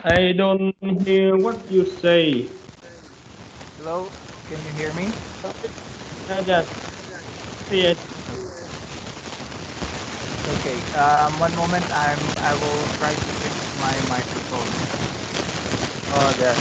I don't hear what you say. Hello, can you hear me? Just say it. Okay. One moment. I will try to fix my microphone. Oh, yes.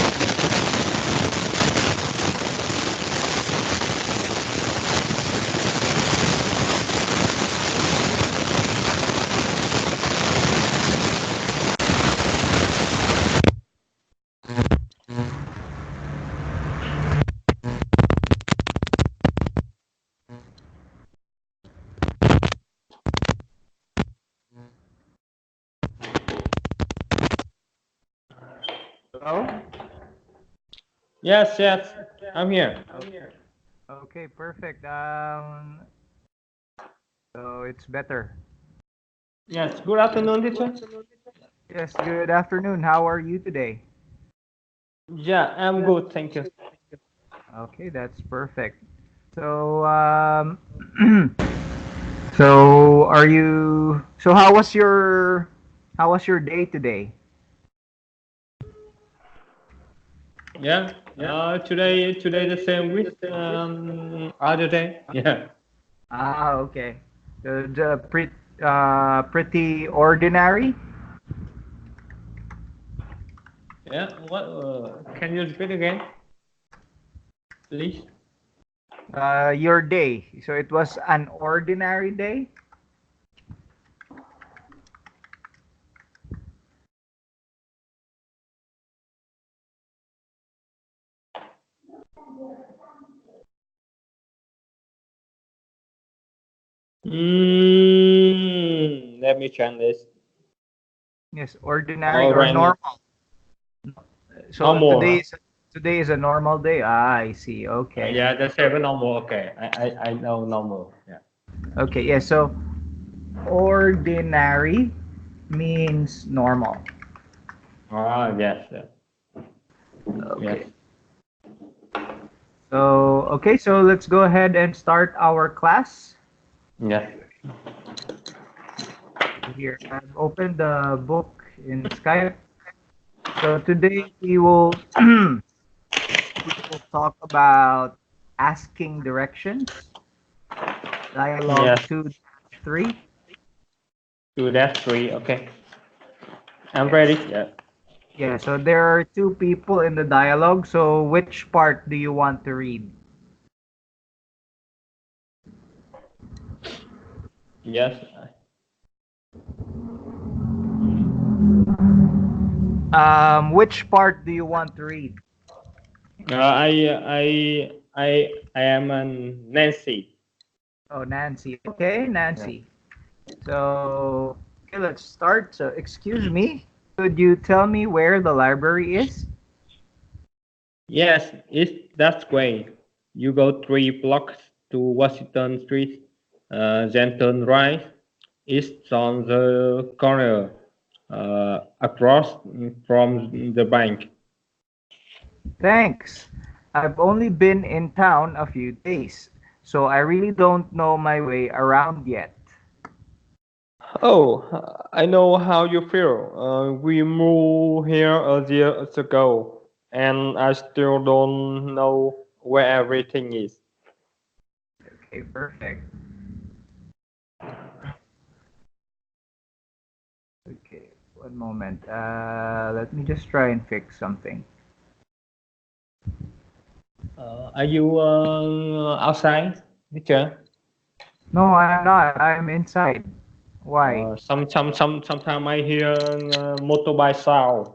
Hello. Yes, yes. I'm here. Okay. Okay. Perfect. So it's better. Yes. Good afternoon, teacher. Yes. Good afternoon. How are you today? Yeah, I'm good. Thank you. Okay, that's perfect. So so are you? So how was your day today? Yeah. Today the same with other day. Yeah. Okay. Pretty ordinary. Yeah. What? Can you repeat again, please? Your day. So it was an ordinary day. Let me check this. Yes, ordinary All or right. normal. No So more. today is a normal day. I see. Okay. Yeah, the seven no more. Okay. I know no more. Yeah. Okay. Yeah. So ordinary means normal. Yes. Yes. Yes. Okay. So let's go ahead and start our class. Yes. Here, I've opened the book in Skype. So today we will talk about asking directions, dialogue Yes. 2-3. Two dash three. Okay. I'm ready. Yes. Yeah. Yeah, so there are two people in the dialogue. So which part do you want to read? Yes. Which part do you want to read? I am an Nancy. Oh, Nancy. Okay, Yeah. Nancy. So, okay, let's start. So, excuse me, could you tell me where the library is? Yes. That's great. You go 3 blocks to Washington Street. Then turn right. It's on the corner. Across from the bank. Thanks. I've only been in town a few days, so I really don't know my way around yet. Oh, I know how you feel. We moved here a year ago, and I still don't know where everything is. Okay, perfect. Okay, one moment. Let me just try and fix something. Are you outside, teacher? No, I'm not. I'm inside. Why? Sometime I hear motorbike sound.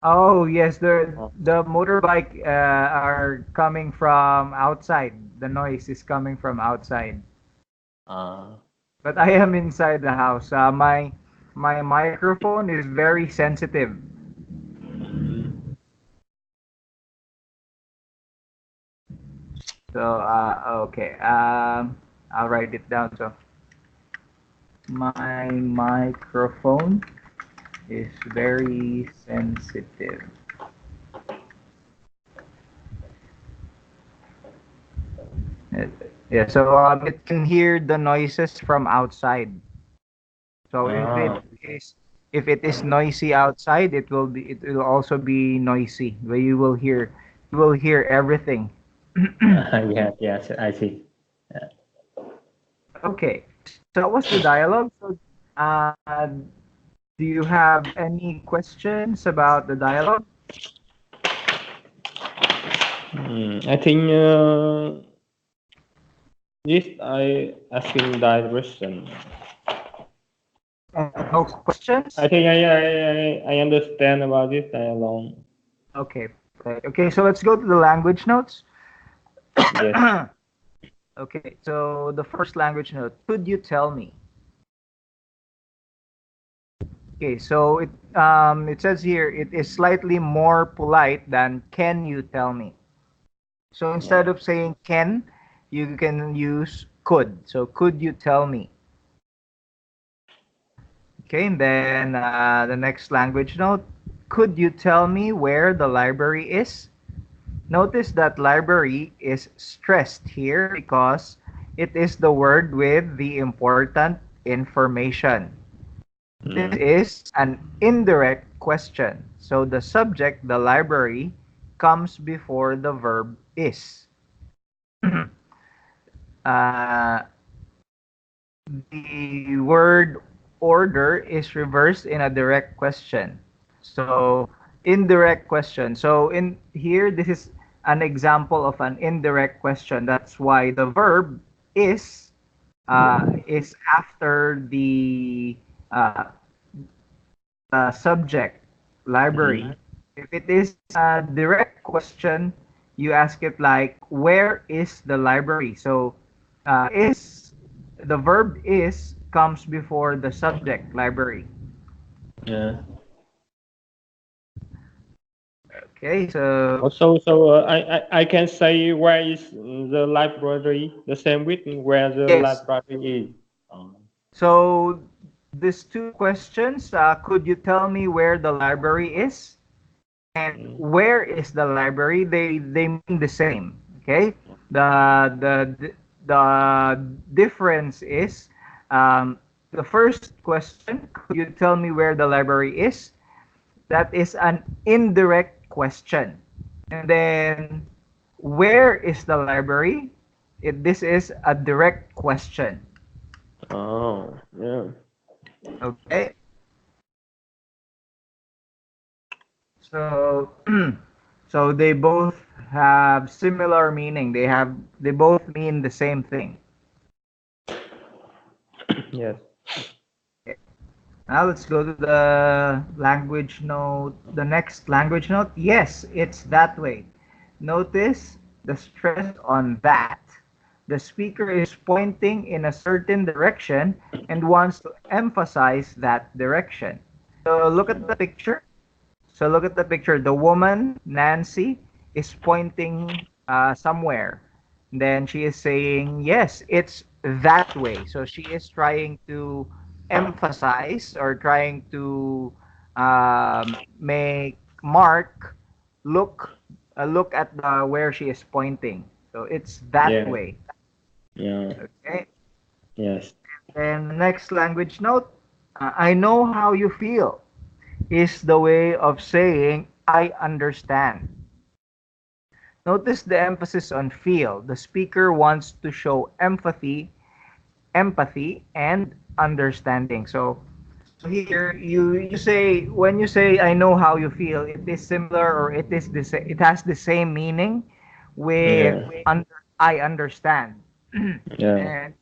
Oh, yes, Uh, the motorbike are coming from outside. The noise is coming from outside. uh, But I am inside the house. My microphone is very sensitive. mm, So okay. I'll write it down. So my microphone is very sensitive. Uh, Yeah, so it can hear the noises from outside. So if it uh, is If it is noisy outside, it will also be noisy. Where you will hear everything. Yes, yes, I see. Okay, so that was the dialogue. So, do you have any questions about the dialogue? I think this I asking that question. No questions? I think I understand about this dialogue. Okay, right. Okay, so let's go to the language notes. Yes. Okay, so the first language note, could you tell me? Okay, so it says here it is slightly more polite than can you tell me. So instead Yeah. of saying can, you can use could. So could you tell me? Okay, and then the next language note, could you tell me where the library is? Notice that library is stressed here because it is the word with the important information. This Mm. is an indirect question. So the subject, the library, comes before the verb is. uh, the word order is reversed in a direct question. So indirect question. So in here, this is an example of an indirect question. That's why the verb is after uh, the subject library. Mm. If it is a direct question, you ask it like, where is the library? So is the verb is comes before the subject library. Yeah. Okay, so So I can say where is the library, the same with where the yes. library is. Um, So these two questions, could you tell me where the library is? And mm. where is the library? They mean the same. Okay. The difference is the first question. Could you tell me where the library is? That is an indirect question. And then where is the library? This is a direct question. Oh, yeah. Okay. So so they both have similar meaning. They both mean the same thing. Yes. Okay. Now let's go to the language note. The next language note. Yes, it's that way. Notice the stress on that. The speaker is pointing in a certain direction and wants to emphasize that direction. So look at the picture. So look at the picture. The woman, Nancy, is pointing somewhere. Then she is saying, yes, it's that way. So she is trying to emphasize or trying to make Mark look look at the where she is pointing. So it's that Yeah. way. Yeah. Okay. Yes. And the next language note, I know how you feel, is the way of saying I understand. Notice the emphasis on feel. The speaker wants to show empathy and understanding. So here you say when you say I know how you feel, it is similar or it has the same meaning with Yeah. I understand. Yeah. And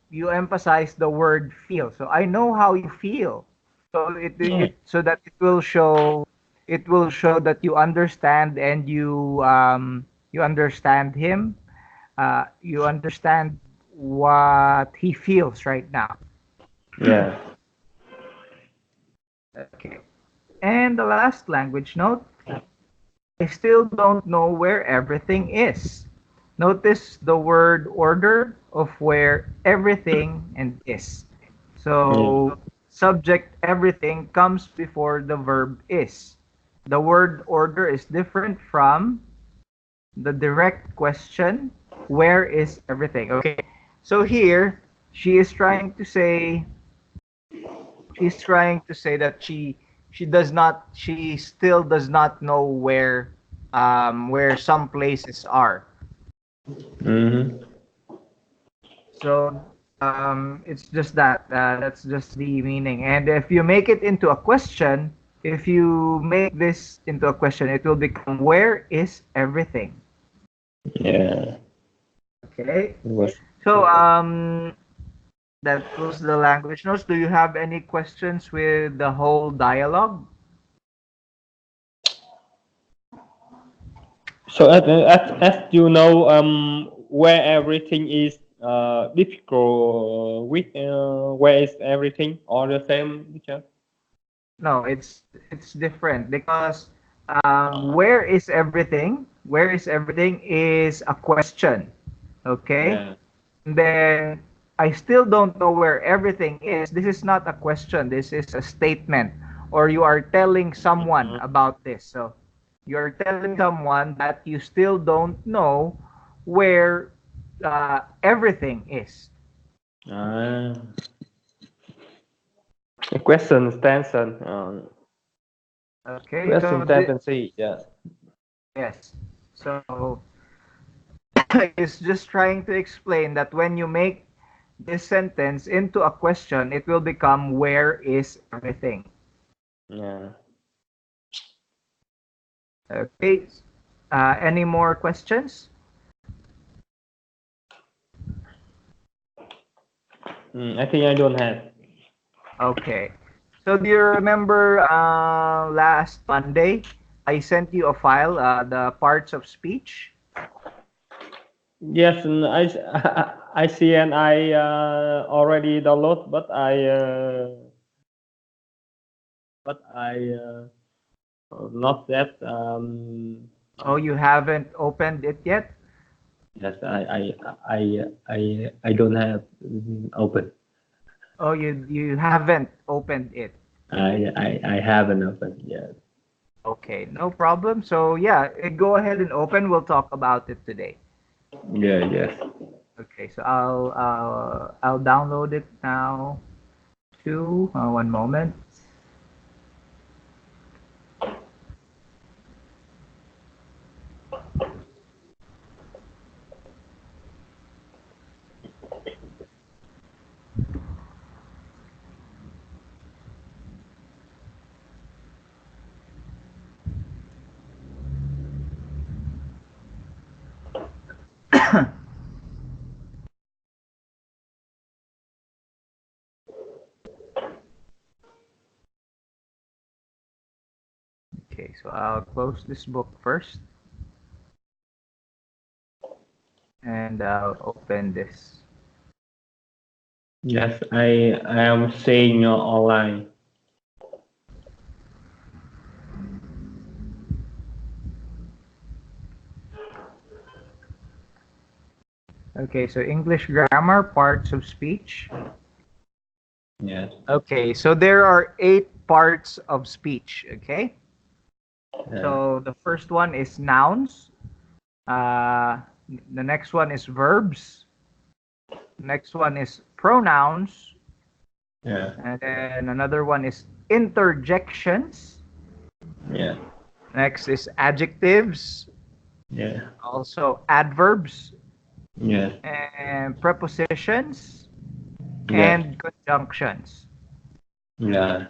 you emphasize the word feel. So I know how you feel. So it so that it will show that you understand and you understand him. You understand what he feels right now. Yeah. Okay. And the last language note, I still don't know where everything is. Notice the word order of where everything and is. Yeah. So, subject everything comes before the verb is. The word order is different from the direct question, where is everything? Okay. So here, she is trying to say she's trying to say that she still does not know where some places are. Mm-hmm. So it's just that that's just the meaning. And if you make it into a question, if you make this into a question, it will become where is everything? Yeah. Okay. It was. So that was the language notes. Do you have any questions with the whole dialogue? So as you know, where everything is difficult with where is everything all the same, teacher? No, it's different because where is everything? Where is everything is a question. Okay? Yeah. And then I still don't know where everything is. This is not a question. This is a statement. Or you are telling someone Mhm. about this. So you're telling someone that you still don't know where everything is. Ah. Question tension. Okay, Question so the, tendency. Yeah. yes. So it's just trying to explain that when you make this sentence into a question, it will become where is everything. Yeah. Okay. Any more questions? I think I don't have. Okay. So do you remember last Monday I sent you a file, the parts of speech? Yes, and I see and I already download, but I not that. Oh, you haven't opened it yet? Yes, I don't have open. Oh, you haven't opened it. I haven't opened yet. Okay, no problem. So yeah, go ahead and open. We'll talk about it today. Yeah, yes. Okay, so I'll download it now too. One moment. Okay, so I'll close this book first and I'll open this. Yes, I am seeing online. Okay, so English grammar, parts of speech. Yes. Okay, so there are 8 parts of speech. Okay, Yeah. so the first one is nouns. Uh, the next one is verbs. Next one is pronouns. Yeah. And then another one is interjections. Yeah. Next is adjectives, Yeah. also adverbs Yes. and prepositions Yes. and conjunctions. Yeah.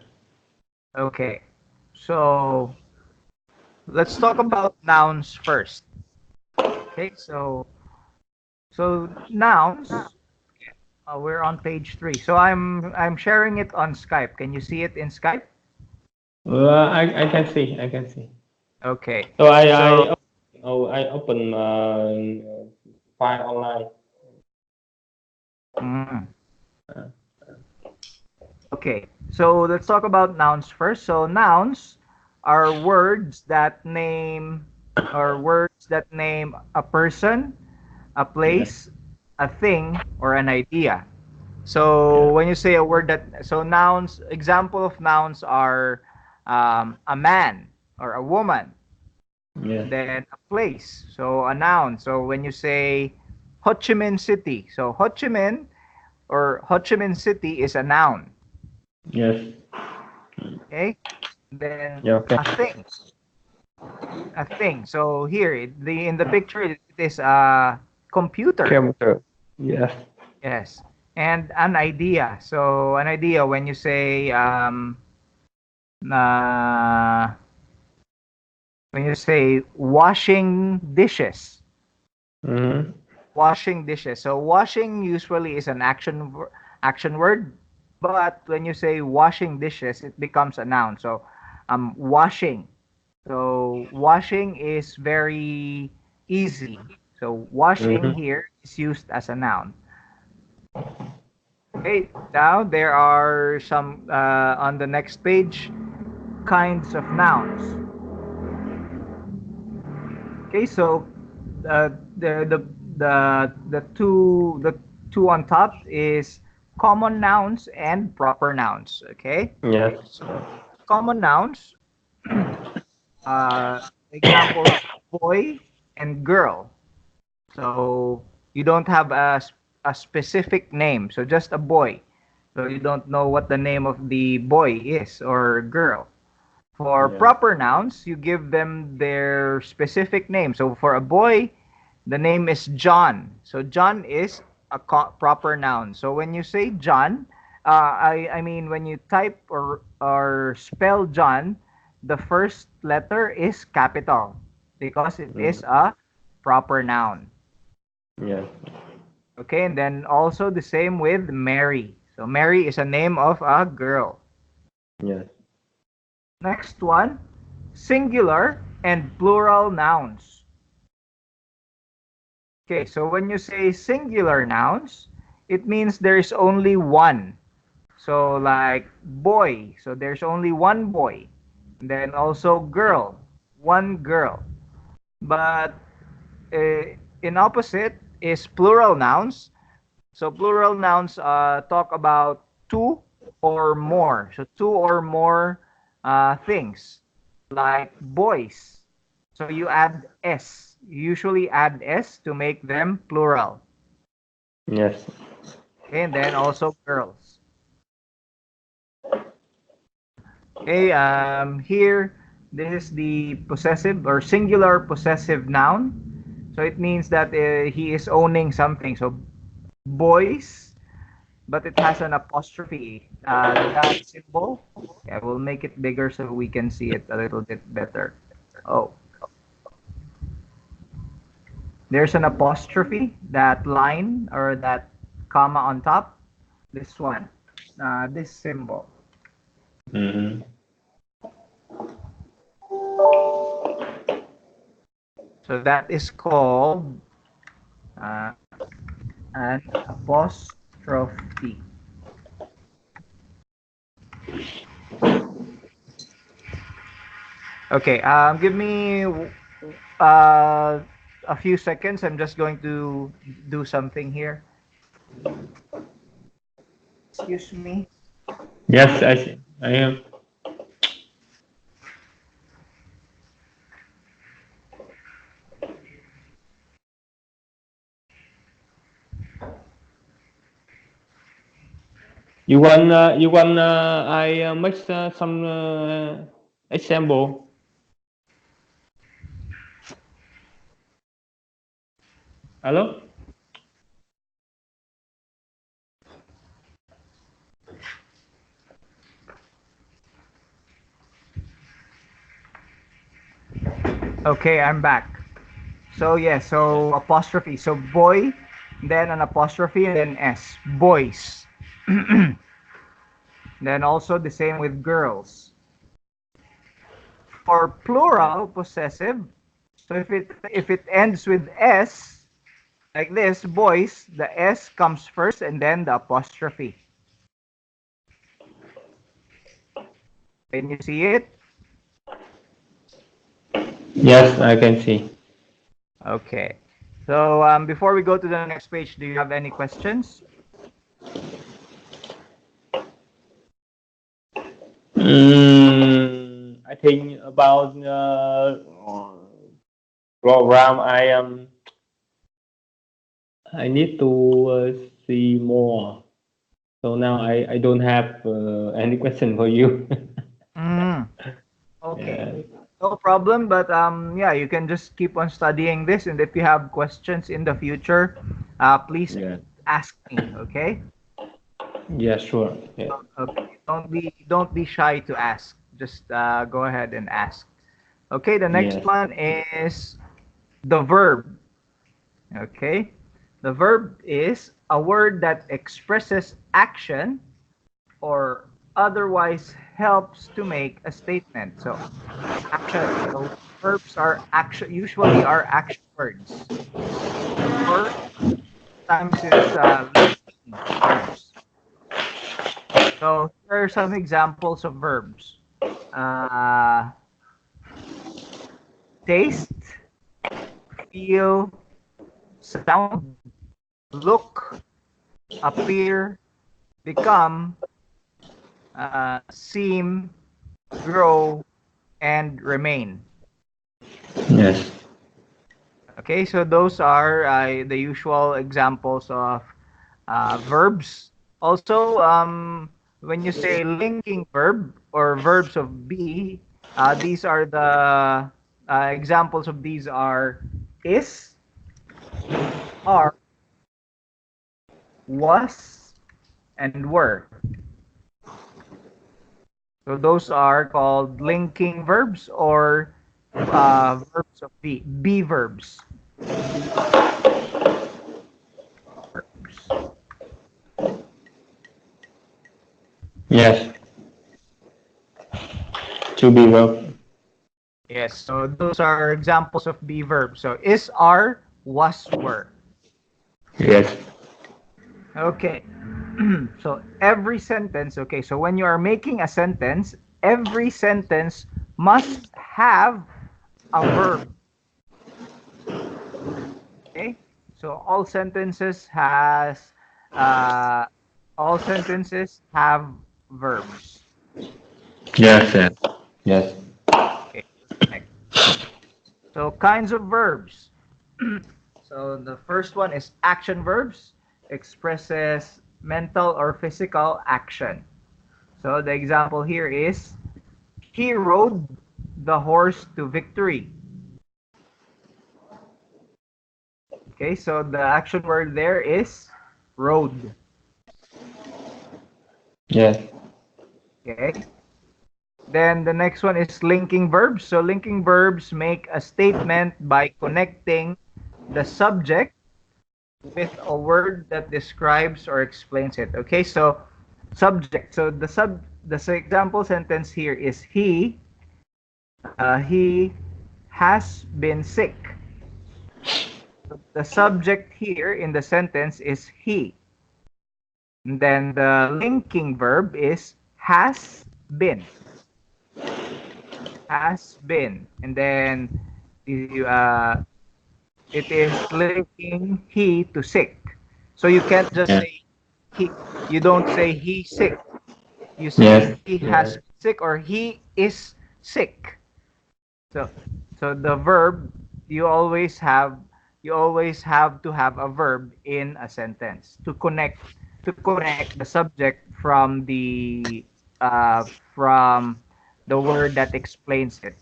Okay, so let's talk about nouns first. Okay, so nouns. We're on page 3. So I'm sharing it on Skype. Can you see it in Skype? Well, I can see. I can see. Okay. So So I open file online. mm, Uh, okay. So let's talk about nouns first. So nouns are words that name a person, a yeah. place, a thing, or an idea. Yeah. So when you say a word that so nouns, example of nouns are a man or a woman, Yeah. then a place. So a noun. So when you say Ho Chi Minh City, so Ho Chi Minh or Ho Chi Minh City is a noun. Yes. Okay. Then Yeah, okay. a thing. A thing. So here, in the picture, it is computer. Computer. Yes. Yes. And an idea. So an idea when you say uh, washing dishes. Mm-hmm. Washing dishes. So washing usually is an action word, but when you say washing dishes, it becomes a noun. So washing. So washing is very easy. So washing Mm-hmm. here is used as a noun. Okay, now there are some on the next page kinds of nouns. Okay, so uh, the the the two on top is common nouns and proper nouns. Okay, Yes. so common nouns, examples: boy and girl. So you don't have a specific name, so just a boy. So you don't know what the name of the boy is or girl. For Yes. proper nouns, you give them their specific name. So for a boy, the name is John. So John is a proper noun. So when you say John, I mean when you type or spell John, the first letter is capital because it is Mm-hmm. a proper noun. Yes. Okay, and then also the same with Mary. So Mary is a name of a girl. Yes. Next one, singular and plural nouns. Okay, so when you say singular nouns, it means there is only one. So like boy, so there's only one boy. Then also girl, one girl. But in opposite is plural nouns. So plural nouns talk about two or more. So two or more things like boys. So you add s. You usually add s to make them plural. Yes. Okay, and then also girls. Okay, here this is the possessive or singular possessive noun. So it means that he is owning something. So boys, but it has an apostrophe. That symbol, yeah, we'll make it bigger so we can see it a little bit better. Oh, there's an apostrophe, that line or that comma on top. This one, this symbol. Mm-hmm. So that is called uh, an apostrophe. Okay, give me a few seconds. I'm just going to do something here. Excuse me. Yes, I see. I am. I make some example. Hello? Okay, I'm back. So yeah, Yes. so apostrophe. So boy, then an apostrophe, and then s. Boys. Then also the same with girls. For plural possessive, so if it ends with s, like this, boys, the s comes first and then the apostrophe. Can you see it? Yes, I can see. Okay. So before we go to the next page, do you have any questions? I think about program. I need to see more. So now I don't have any question for you. Okay. No problem, but yeah, you can just keep on studying this, and if you have questions in the future, please Yeah. ask me, okay? Yeah, sure. Yeah. Okay. Don't be shy to ask. Just go ahead and ask. Okay, the next Yes. one is the verb. Okay? The verb is a word that expresses action or otherwise helps to make a statement. So action. So verbs are action usually are action words. Or sometimes it's linking verbs. So here are some examples of verbs. Uh, taste, feel, sound, look, appear, become, seem, grow, and remain. Yes. Okay, so those are the usual examples of verbs. Also, when you say linking verb or verbs of be, these are the examples of these are is, are, was, and were. So those are called linking verbs or verbs of be. Be verbs. Be verbs. Yes. To be well. Yes, so those are examples of be verbs. So is, are, was, were. Yes. Okay. So every sentence, okay, so when you are making a sentence, every sentence must have a verb. Okay? So uh all sentences have verbs. Yes. Yes. Yes. Okay. Next. So kinds of verbs. So the first one is action verbs, expresses mental or physical action. So the example here is he rode the horse to victory. Okay, so the action word there is rode. Yes. Okay. Then the next one is linking verbs. So linking verbs make a statement by connecting the subject with a word that describes or explains it. Okay, so subject. So the example sentence here is he has been sick. The subject here in the sentence is he. And then the linking verb is has been. Has been. And then it is linking he to sick. So you can't just Yes. say he. You don't say he sick. You say Yes. he has been sick or he is sick. So so the verb you always have you always have to have a verb in a sentence to connect the subject uh, from the word that explains it.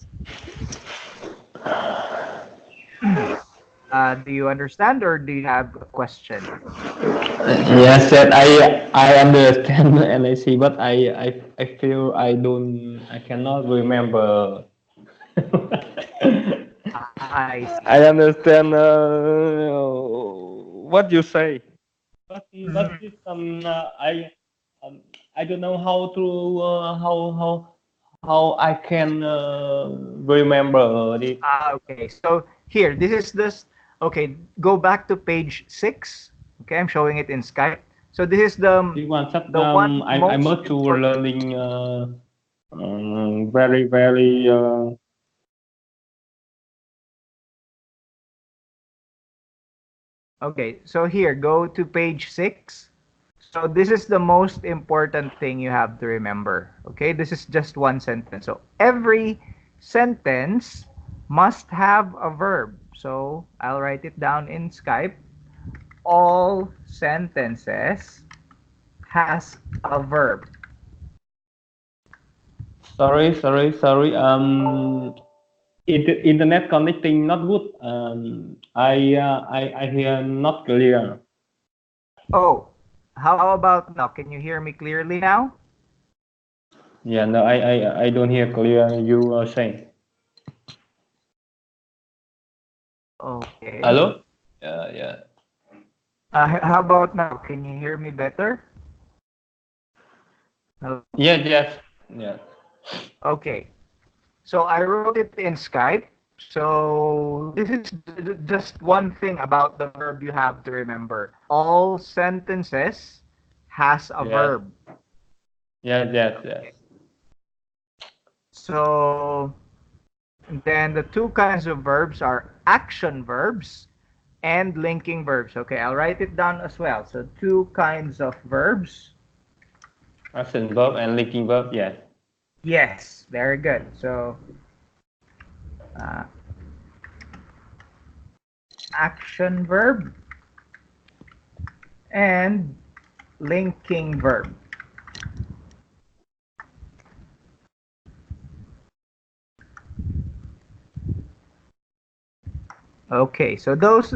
Do you understand or do you have a question? Yes, that I understand and I see, but I feel I cannot remember. I see. I understand what you say, but Mhm. this um, I don't know how to how I can remember it. Okay, so here, this is this. Okay, go back to page 6. Okay, I'm showing it in Skype. So this is This one, just, the one I most must to important. learning very very Okay, so here, go to page 6. So this is the most important thing you have to remember. Okay, this is just one sentence. So every sentence must have a verb. So I'll write it down in Skype. All sentences has a verb. Sorry. Internet connecting not good. I hear not clear. Oh, how about now? Can you hear me clearly now? Yeah, no, I don't hear clear. You are saying. Okay. Hello? Yeah. How about now? Can you hear me better? Hello? Yes. Yeah. Okay. So I wrote it in Skype. So this is just one thing about the verb you have to remember. All sentences has a Yes. verb. Yes. Okay. So then the two kinds of verbs are action verbs and linking verbs. Okay, I'll write it down as well. So two kinds of verbs. Action verb and linking verb. Yes. Yes, very good. So uh, action verb and linking verb. Okay, so those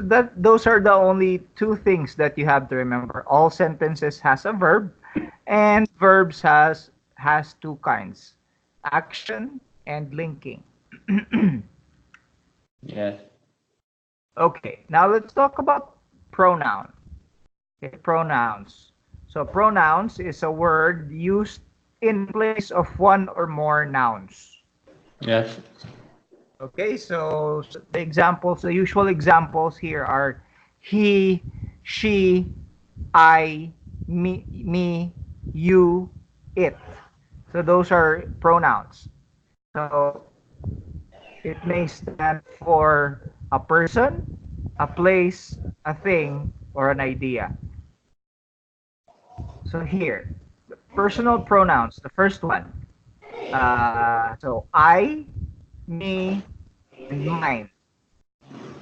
are the only two things that you have to remember. All sentences has a verb, and verbs has two kinds, action and linking. Yes. Okay, now let's talk about pronoun. Okay, pronouns. So pronouns is a word used in place of one or more nouns. Yes. Okay, so the examples, the usual examples here are he, she, I, me, you, it. So those are pronouns. So it may stand for a person, a place, a thing, or an idea. So here, personal pronouns. The first one. So I, me, and mine. You.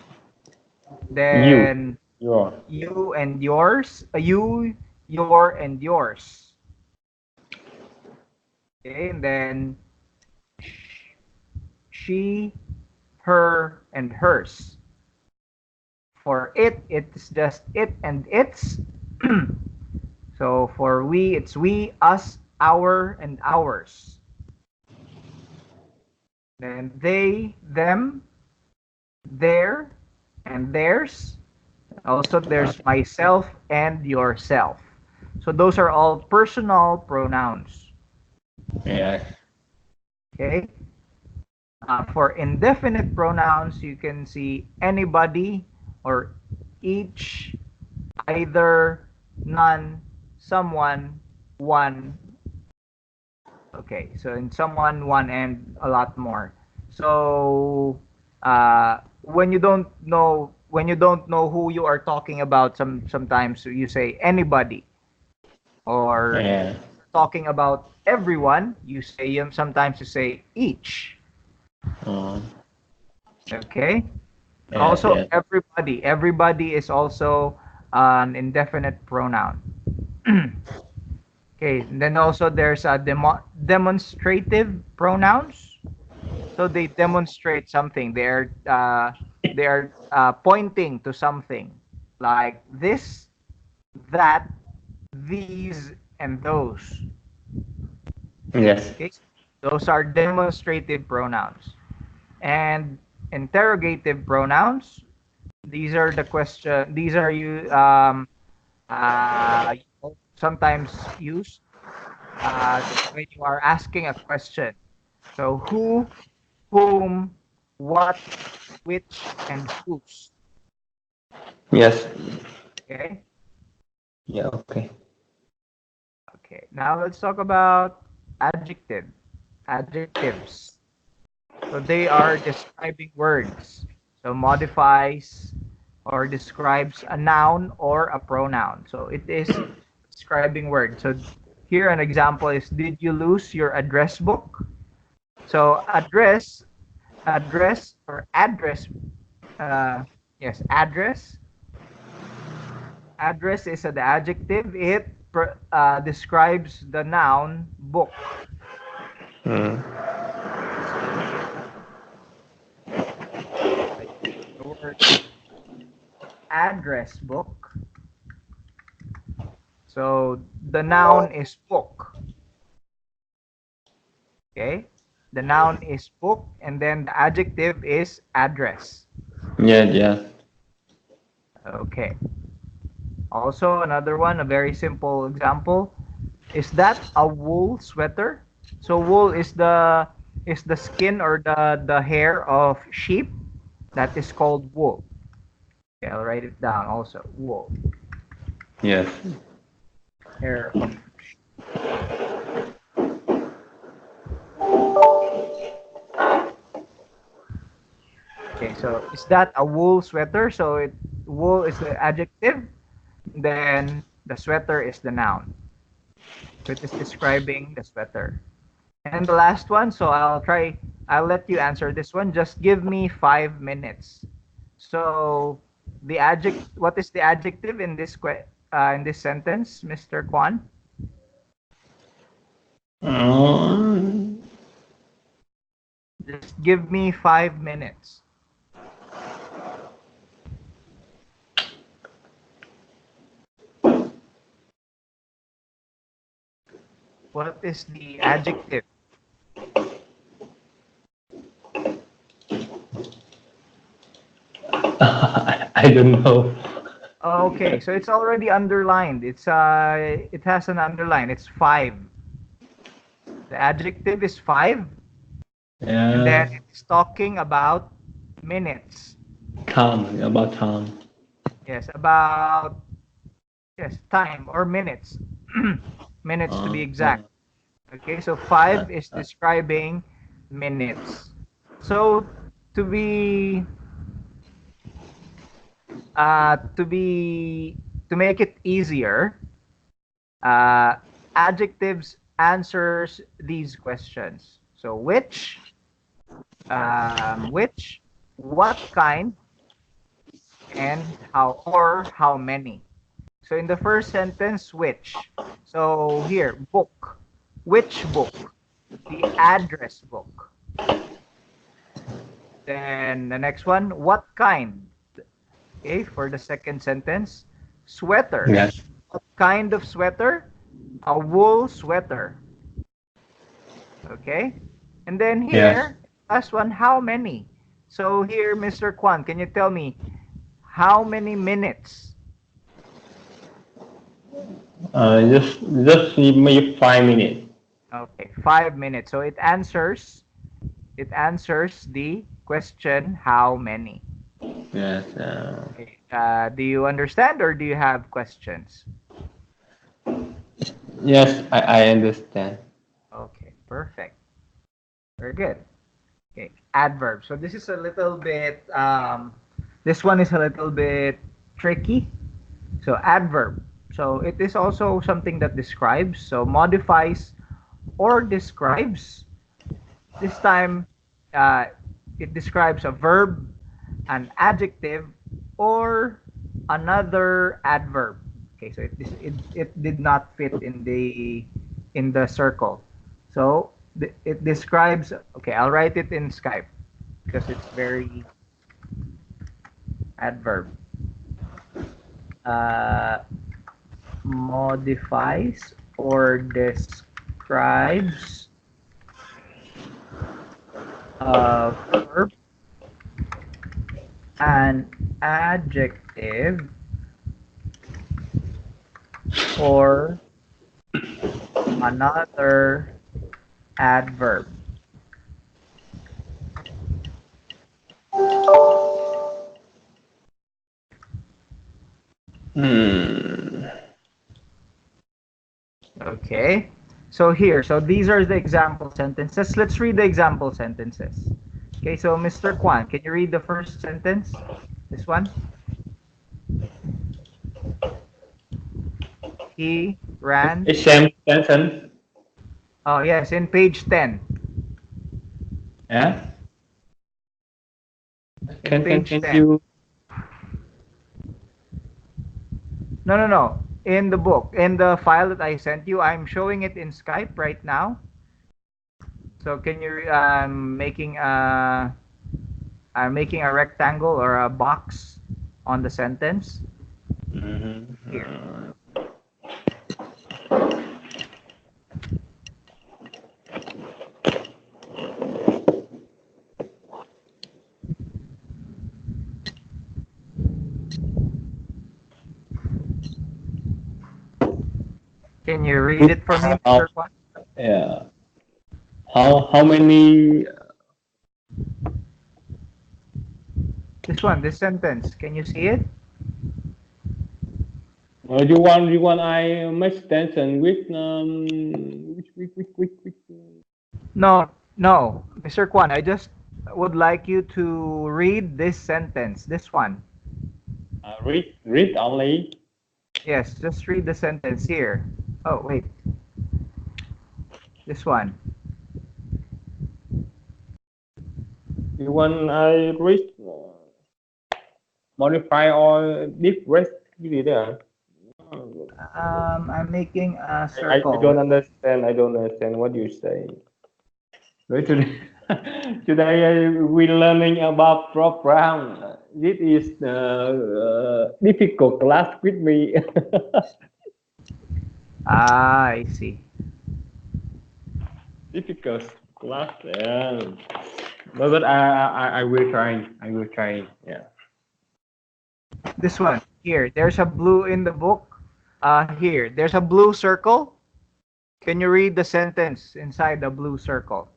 Then Your. you and yours. You, your, and yours. Okay, and then she, her, and hers. For it, it's just it and its. So for we, it's we, us, our, and ours. Then they, them, their, and theirs. Also, there's myself and yourself. So those are all personal pronouns. Yes. Okay. For indefinite pronouns, you can see anybody or each, either, none, someone, one. Okay, so in someone, one, and a lot more. So when you don't know who you are talking about, sometimes you say anybody, or Yeah. talking about everyone, you say sometimes you say each. Mm. Okay. Yes. Also, Yes. everybody is also an indefinite pronoun. Okay, and then also there's a demonstrative pronouns. So they demonstrate something. They're pointing to something, like this, that, these, and those. Yes. Okay, those are demonstrative pronouns. And interrogative pronouns. These are the question. These are sometimes used when you are asking a question. So who, whom, what, which, and whose. Yes. Okay. Yeah. Okay. Okay. Now let's talk about adjectives. So they are describing words. So modifies or describes a noun or a pronoun. So it is describing word. So here an example is, did you lose your address book? So address or address, uh, yes, address is an adjective. It describes the noun book. Hmm. Like the word address book. So the noun is book. Okay? The noun is book, and then the adjective is address. Yeah, yeah. Okay. Also, another one, a very simple example. Is that a wool sweater? So wool is the skin or the hair of sheep. That is called wool. Okay, I'll write it down also. Wool. Yes. Hair of Okay, so is that a wool sweater? So wool is the adjective, then the sweater is the noun. So it is describing the sweater. And the last one, so I'll let you answer this one. Just give me 5 minutes. So the adjective, what is the adjective in this sentence, Mr. Kwan? Um, Just give me 5 minutes. What is the adjective? I don't know. Okay, so it's already underlined. It has an underline. It's five. The adjective is five, and then Yeah. it's talking about minutes. Time, about time. Yes, about yes, time or minutes. Minutes to be Uh, exact. Okay, so five is describing minutes. So to be to be to make it easier, uh, adjectives answers these questions. So which, what kind, and how many. So in the first sentence, which. So here, book. Which book? The address book. Then the next one, what kind? Okay, for the second sentence, sweater. yes. What kind of sweater? A wool sweater. Okay. And then Yes. here, last one, how many? So here, Mr. Kwan, can you tell me how many minutes? Just give me 5 minutes. Okay, 5 minutes. So it answers the question how many. Yes. Okay. Do you understand or do you have questions? Yes, I understand. Okay, perfect. Very good. Okay, adverb. So this is a little bit this one is a little bit tricky. So adverb. So it is also something that describes, so modifies or describes. This time it describes a verb, an adjective, or another adverb. Okay, so it did not fit in the circle. So it describes. Okay, I'll write it in Skype because it's very adverb. Uh, Modifies or describes a verb, an adjective, or another adverb. Hmm. Okay. So here, so these are the example sentences. Let's read the example sentences. Okay, so Mr. Kwan, can you read the first sentence? This one. He ran. It's same sentence. Oh, yes, in page 10. Yeah. In page Can 10. you? No, no, no. In the book, in the file that I sent you, I'm showing it in Skype right now. So can you? I'm making a rectangle or a box on the sentence here. Can you read it for me, How, Mr. Kwan? yeah. How many? This sentence. Can you see it? You want I make tension with No, no, Mr. Kwan. I just would like you to read this sentence. This one. read only. Yes, just read the sentence here. Oh, wait. This one. You want I read modify or different gì đấy à? I'm making a I circle. don't understand. I don't understand what you say. Right, today, today we learning about program. This is difficult class with me. Ah, I see. Difficult class. Yeah. But I will try. I will try. Yeah. This one. Here. There's a blue in the book. Here. There's a blue circle. Can you read the sentence inside the blue circle?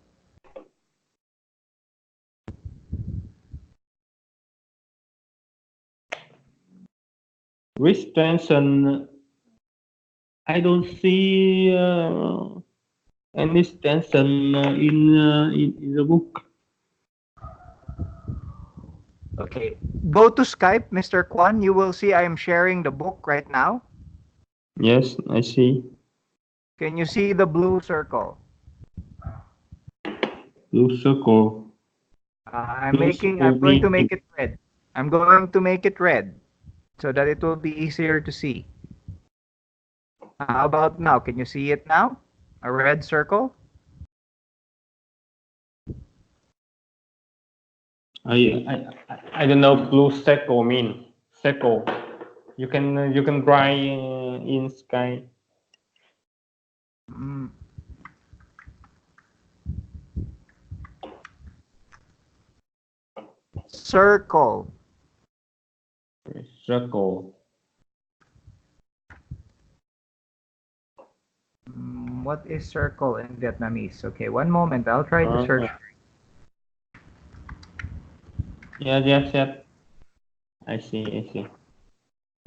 Which tension? I don't see any tension in the book. Okay. Go to Skype, Mr. Kwan. You will see I am sharing the book right now. Yes, I see. Can you see the blue circle? Blue circle. I'm Blue I'm circle going to mean make it red. I'm going to make it red so that it will be easier to see. How about now? Can you see it now? A red circle? I don't know blue circle mean circle. You can write in sky. Mm. Circle. Circle. What is circle in Vietnamese? Okay, one moment. I'll try to search. Yes. I see. I see.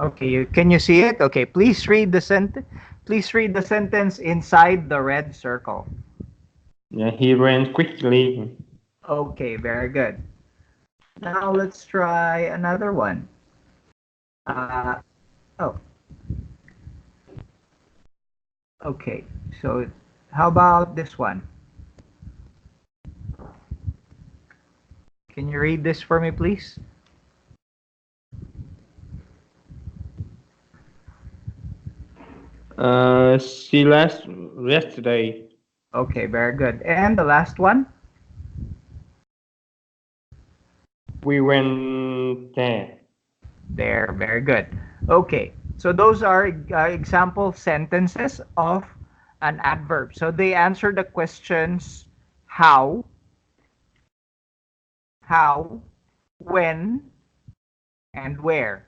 Okay, can you see it? Okay, please read the sentence. Please read the sentence inside the red circle. Yeah, he ran quickly. Okay, very good. Now let's try another one. Oh, okay. So how about this one? Can you read this for me, please? She last yesterday. Okay, very good. And the last one? We went there. There, very good. Okay, so those are example sentences of an adverb. So they answer the questions how, when, and where.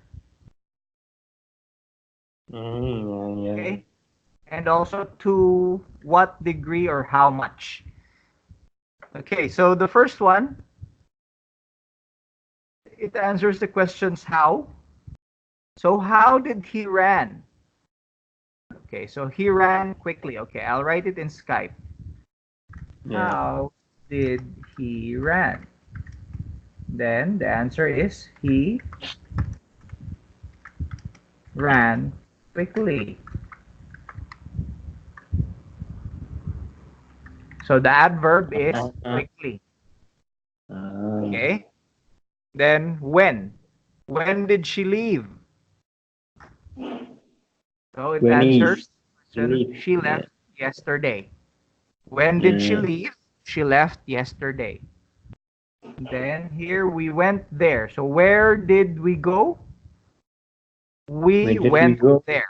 Yeah. Okay, and also to what degree or how much. Okay, so the first one, it answers the questions how. So how did he ran? Okay, so he ran quickly. Okay, I'll write it in Skype. Yeah. How did he ran? Then the answer is he ran quickly. So the adverb is quickly. Okay. Then when? When did she leave? So it answers the question, she left yesterday. When did she leave? she left yesterday. Then here we went there. So where did we go? We Where did we went go? there.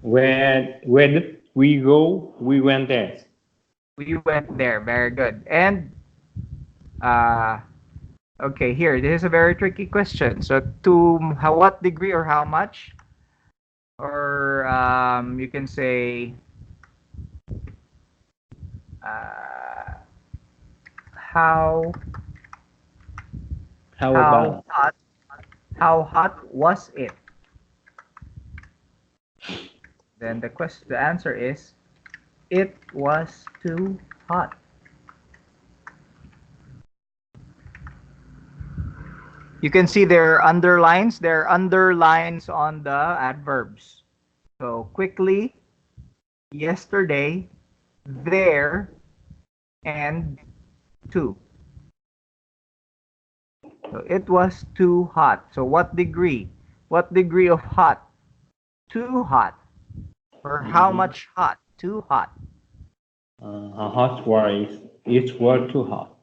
Where did we go? We went there. We went there. Very good. And okay, here, this is a very tricky question. So to what degree or how much? Or you can say how How about? how hot was it? Then the answer is it was too hot. You can see there are underlines. There are underlines on the adverbs. So quickly, yesterday, there, and too. So it was too hot. So what degree? What degree of hot? Too hot. Or how much hot? Too hot. How hot was it? Was too hot.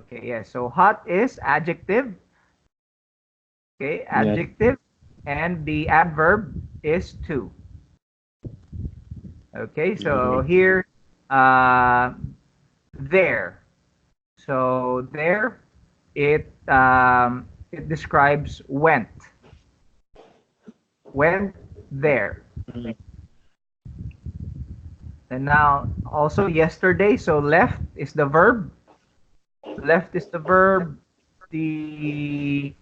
Okay, yes. So hot is adjective. Okay, Yes. adjective. And the adverb is too. Okay, so here, there. So there, it describes went. Went there. And now also yesterday. So left is the verb. Left is the verb. The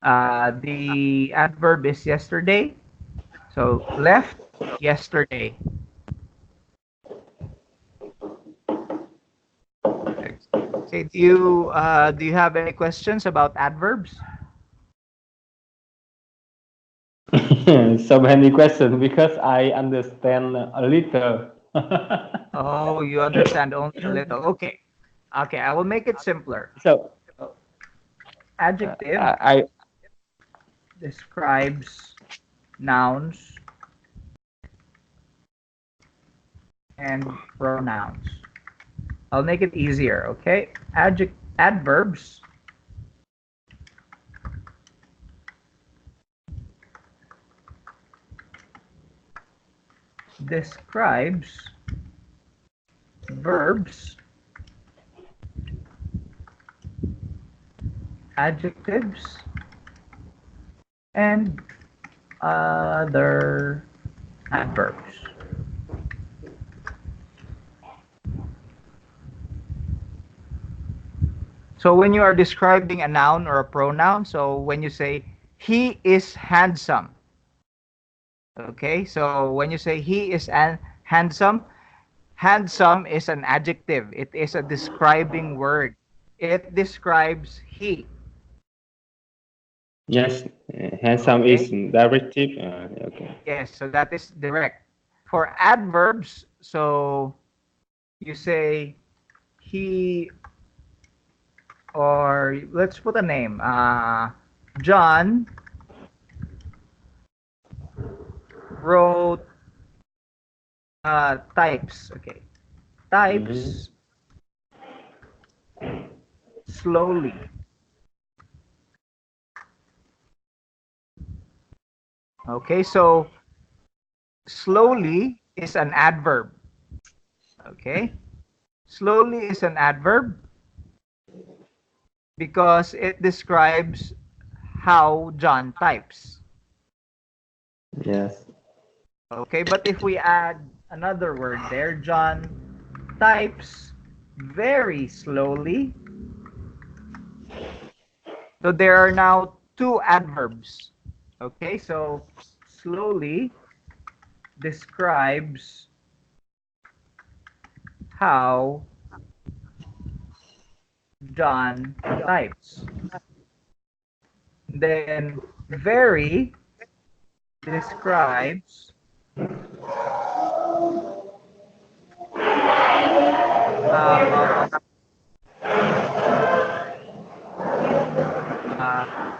adverb is yesterday. So left yesterday. Okay, do you have any questions about adverbs? So many questions because I understand a little. Oh, you understand only a little. Okay. Okay, I will make it simpler. So Adjective I describes nouns and pronouns. I'll make it easier, okay? Adverbs describes verbs, adjectives, and other adverbs. So when you are describing a noun or a pronoun, so when you say he is handsome, okay? So when you say he is handsome, handsome is an adjective. It is a describing word. It describes he. yes, handsome is directive. Okay. Yes, so that is direct. For adverbs, so you say he, or let's put a name. John wrote types. Okay, types slowly. Okay, so slowly is an adverb. Okay, slowly is an adverb because it describes how John types. Yes. Okay, but if we add another word there, John types very slowly. So there are now two adverbs. Okay, so slowly describes how John types. Then very describes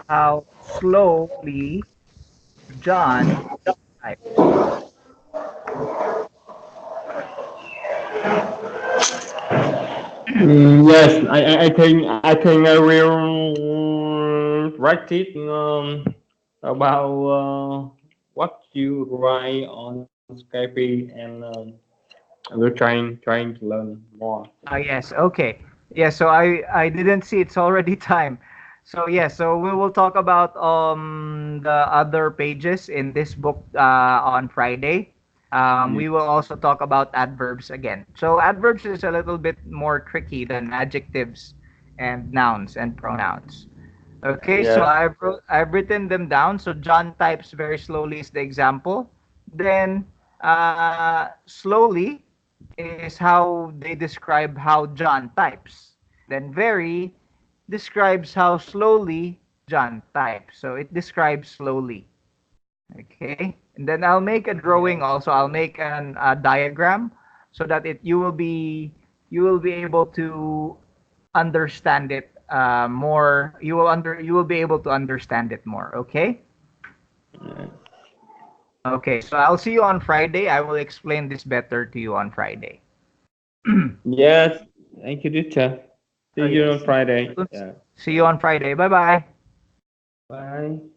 how slowly John types. Yes, I think I will write it about what you write on Skype and I will trying to learn more. Yes, okay. Yeah, so I didn't see it's already time. So yeah, so we will talk about the other pages in this book on Friday. We will also talk about adverbs again. So adverbs is a little bit more tricky than adjectives and nouns and pronouns. Okay, so Yes. I've written them down. So John types very slowly is the example. Then slowly is how they describe how John types. Then very describes how slowly John types. So it describes slowly. Okay, and then I'll make a drawing also. I'll make a diagram so that it you will be able to understand it more. You will be able to understand it more. Okay. Okay, so I'll see you on Friday. I will explain this better to you on Friday. Yes. Thank you, teacher. See Oh you yes. on Friday. Yeah. See you on Friday. Bye bye. Bye.